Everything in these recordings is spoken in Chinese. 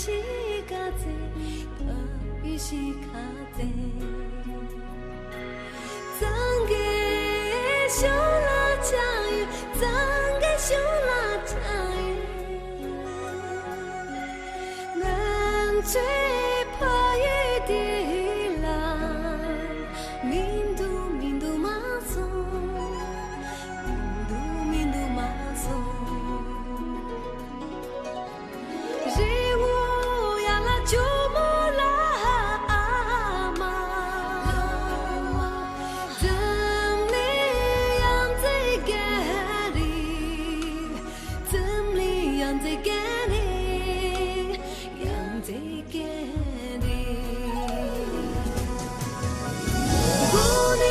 是较济，大雨是较济。怎个想啦这样，怎个想啦这样，咱做破雨的人，面对面对马送，面对面对马送。日午呀啦就莫啦嘛，怎么样在家里，怎么样在家里，样在家里。过年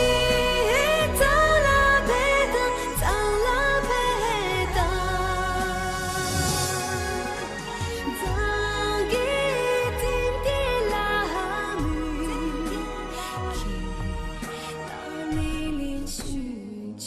走啦陪的，走啦陪的。曾经天地拉米，去到你连续唱。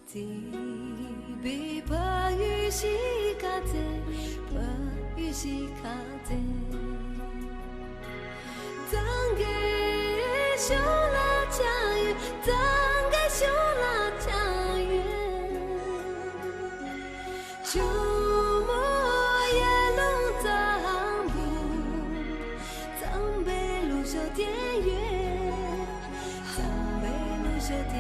地被破雨是较济，破雨是较济。怎个想啦这样，怎个想啦这样，就莫夜路zambu，zambe路小田园，zambe路小田。